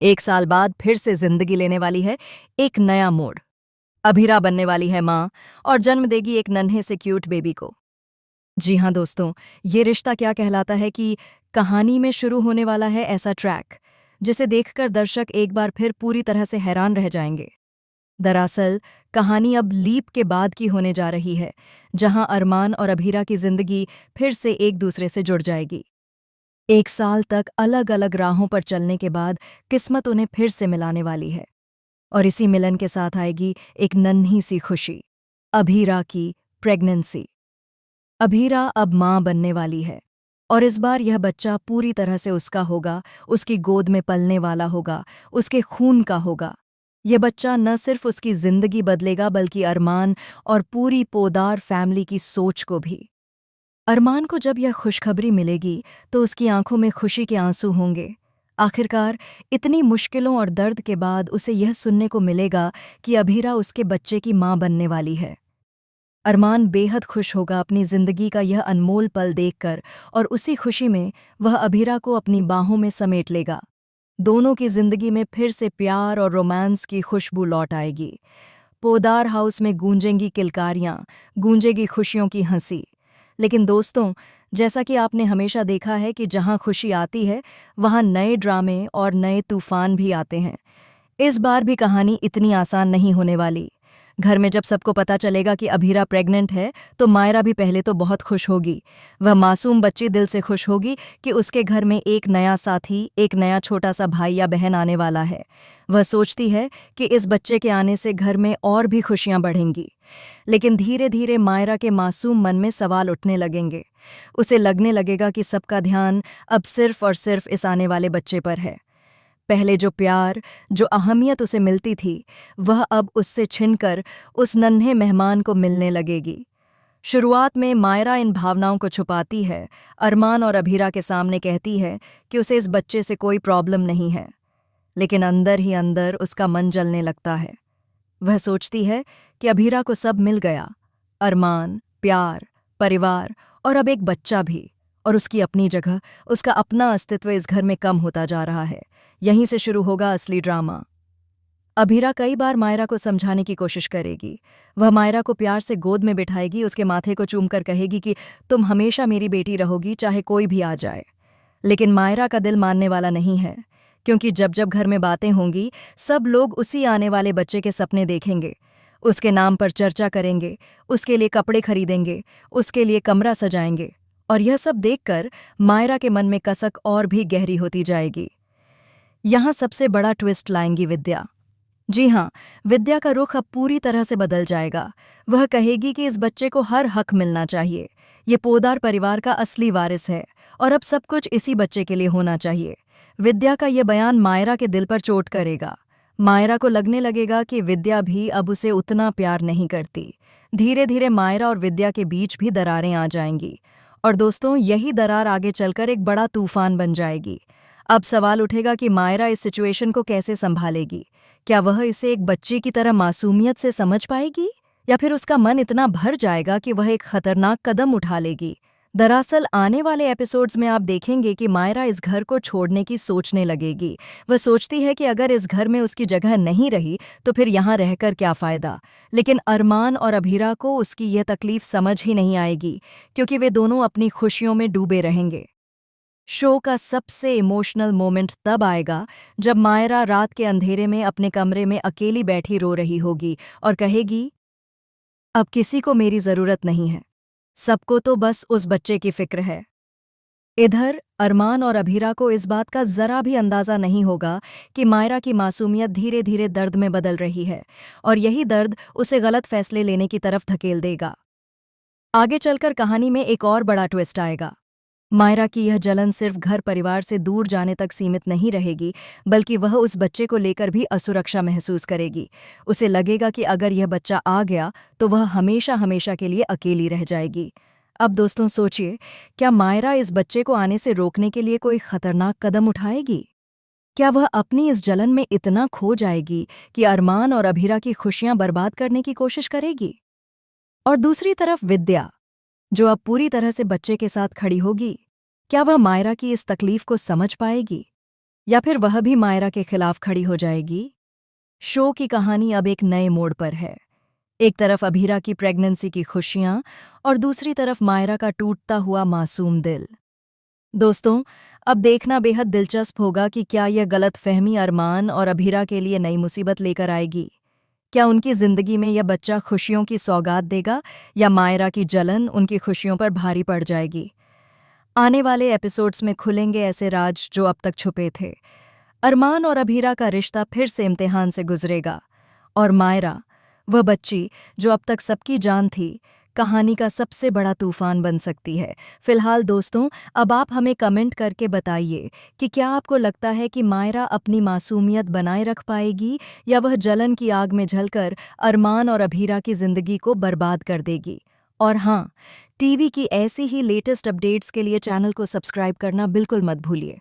एक साल बाद फिर से जिंदगी लेने वाली है एक नया मोड़। अभीरा बनने वाली है माँ और जन्म देगी एक नन्हे से क्यूट बेबी को। जी हाँ दोस्तों, ये रिश्ता क्या कहलाता है कि कहानी में शुरू होने वाला है ऐसा ट्रैक जिसे देखकर दर्शक एक बार फिर पूरी तरह से हैरान रह जाएंगे। दरअसल कहानी अब लीप के बाद की होने जा रही है, जहां अरमान और अभीरा की जिंदगी फिर से एक दूसरे से जुड़ जाएगी। एक साल तक अलग अलग राहों पर चलने के बाद किस्मत उन्हें फिर से मिलाने वाली है, और इसी मिलन के साथ आएगी एक नन्ही सी खुशी, अभीरा की प्रेगनेंसी। अभीरा अब माँ बनने वाली है, और इस बार यह बच्चा पूरी तरह से उसका होगा, उसकी गोद में पलने वाला होगा, उसके खून का होगा। यह बच्चा न सिर्फ उसकी जिंदगी बदलेगा बल्कि अरमान और पूरी पोदार फैमिली की सोच को भी। अरमान को जब यह खुशखबरी मिलेगी तो उसकी आंखों में खुशी के आंसू होंगे। आखिरकार इतनी मुश्किलों और दर्द के बाद उसे यह सुनने को मिलेगा कि अभीरा उसके बच्चे की मां बनने वाली है। अरमान बेहद खुश होगा अपनी जिंदगी का यह अनमोल पल देखकर, और उसी खुशी में वह अभीरा को अपनी बाहों में समेट लेगा। दोनों की जिंदगी में फिर से प्यार और रोमांस की खुशबू लौट आएगी। पोदार हाउस में गूंजेंगी किलकारियां, गूंजेगी खुशियों की हंसी। लेकिन दोस्तों, जैसा कि आपने हमेशा देखा है कि जहां खुशी आती है वहां नए ड्रामे और नए तूफान भी आते हैं। इस बार भी कहानी इतनी आसान नहीं होने वाली। घर में जब सबको पता चलेगा कि अभीरा प्रेग्नेंट है तो मायरा भी पहले तो बहुत खुश होगी। वह मासूम बच्ची दिल से खुश होगी कि उसके घर में एक नया साथी, एक नया छोटा सा भाई या बहन आने वाला है। वह सोचती है कि इस बच्चे के आने से घर में और भी खुशियां बढ़ेंगी। लेकिन धीरे धीरे मायरा के मासूम मन में सवाल उठने लगेंगे। उसे लगने लगेगा कि सबका ध्यान अब सिर्फ और सिर्फ इस आने वाले बच्चे पर है। पहले जो प्यार, जो अहमियत उसे मिलती थी, वह अब उससे छिनकर उस नन्हे मेहमान को मिलने लगेगी। शुरुआत में मायरा इन भावनाओं को छुपाती है, अरमान और अभीरा के सामने कहती है कि उसे इस बच्चे से कोई प्रॉब्लम नहीं है। लेकिन अंदर ही अंदर उसका मन जलने लगता है। वह सोचती है कि अभीरा को सब मिल गया, अरमान, प्यार, परिवार और अब एक बच्चा भी, और उसकी अपनी जगह, उसका अपना अस्तित्व इस घर में कम होता जा रहा है। यहीं से शुरू होगा असली ड्रामा। अभीरा कई बार मायरा को समझाने की कोशिश करेगी। वह मायरा को प्यार से गोद में बिठाएगी, उसके माथे को चूमकर कहेगी कि तुम हमेशा मेरी बेटी रहोगी, चाहे कोई भी आ जाए। लेकिन मायरा का दिल मानने वाला नहीं है, क्योंकि जब जब घर में बातें होंगी सब लोग उसी आने वाले बच्चे के सपने देखेंगे, उसके नाम पर चर्चा करेंगे, उसके लिए कपड़े खरीदेंगे, उसके लिए कमरा सजाएंगे। और यह सब देखकर मायरा के मन में कसक और भी गहरी होती जाएगी। यहाँ सबसे बड़ा ट्विस्ट लाएंगी विद्या। जी हाँ, विद्या का रुख अब पूरी तरह से बदल जाएगा। वह कहेगी कि इस बच्चे को हर हक मिलना चाहिए, ये पोदार परिवार का असली वारिस है, और अब सब कुछ इसी बच्चे के लिए होना चाहिए। विद्या का ये बयान मायरा के दिल पर चोट करेगा। मायरा को लगने लगेगा कि विद्या भी अब उसे उतना प्यार नहीं करती। धीरे धीरे मायरा और विद्या के बीच भी दरारें आ जाएंगी, और दोस्तों, यही दरार आगे चलकर एक बड़ा तूफान बन जाएगी। अब सवाल उठेगा कि मायरा इस सिचुएशन को कैसे संभालेगी। क्या वह इसे एक बच्चे की तरह मासूमियत से समझ पाएगी, या फिर उसका मन इतना भर जाएगा कि वह एक खतरनाक कदम उठा लेगी। दरअसल आने वाले एपिसोड्स में आप देखेंगे कि मायरा इस घर को छोड़ने की सोचने लगेगी। वह सोचती है कि अगर इस घर में उसकी जगह नहीं रही तो फिर यहाँ रहकर क्या फ़ायदा। लेकिन अरमान और अभीरा को उसकी यह तकलीफ समझ ही नहीं आएगी, क्योंकि वे दोनों अपनी खुशियों में डूबे रहेंगे। शो का सबसे इमोशनल मोमेंट तब आएगा जब मायरा रात के अंधेरे में अपने कमरे में अकेली बैठी रो रही होगी और कहेगी, अब किसी को मेरी जरूरत नहीं है, सबको तो बस उस बच्चे की फिक्र है। इधर अरमान और अभीरा को इस बात का जरा भी अंदाजा नहीं होगा कि मायरा की मासूमियत धीरे धीरे दर्द में बदल रही है, और यही दर्द उसे गलत फैसले लेने की तरफ धकेल देगा। आगे चलकर कहानी में एक और बड़ा ट्विस्ट आएगा। मायरा की यह जलन सिर्फ घर परिवार से दूर जाने तक सीमित नहीं रहेगी, बल्कि वह उस बच्चे को लेकर भी असुरक्षा महसूस करेगी। उसे लगेगा कि अगर यह बच्चा आ गया तो वह हमेशा हमेशा के लिए अकेली रह जाएगी। अब दोस्तों सोचिए, क्या मायरा इस बच्चे को आने से रोकने के लिए कोई खतरनाक कदम उठाएगी? क्या वह अपनी इस जलन में इतना खो जाएगी कि अरमान और अभीरा की खुशियां बर्बाद करने की कोशिश करेगी? और दूसरी तरफ विद्या, जो अब पूरी तरह से बच्चे के साथ खड़ी होगी, क्या वह मायरा की इस तकलीफ को समझ पाएगी, या फिर वह भी मायरा के खिलाफ खड़ी हो जाएगी? शो की कहानी अब एक नए मोड़ पर है। एक तरफ अभीरा की प्रेगनेंसी की खुशियां और दूसरी तरफ मायरा का टूटता हुआ मासूम दिल। दोस्तों, अब देखना बेहद दिलचस्प होगा कि क्या यह गलतफहमी अरमान और अभीरा के लिए नई मुसीबत लेकर आएगी। क्या उनकी जिंदगी में यह बच्चा खुशियों की सौगात देगा या मायरा की जलन उनकी खुशियों पर भारी पड़ जाएगी? आने वाले एपिसोड्स में खुलेंगे ऐसे राज जो अब तक छुपे थे। अरमान और अभीरा का रिश्ता फिर से इम्तिहान से गुजरेगा और मायरा, वह बच्ची जो अब तक सबकी जान थी, कहानी का सबसे बड़ा तूफान बन सकती है। फिलहाल दोस्तों, अब आप हमें कमेंट करके बताइए कि क्या आपको लगता है कि मायरा अपनी मासूमियत बनाए रख पाएगी या वह जलन की आग में जलकर अरमान और अभीरा की जिंदगी को बर्बाद कर देगी। और हाँ, टीवी की ऐसी ही लेटेस्ट अपडेट्स के लिए चैनल को सब्सक्राइब करना बिल्कुल मत भूलिए।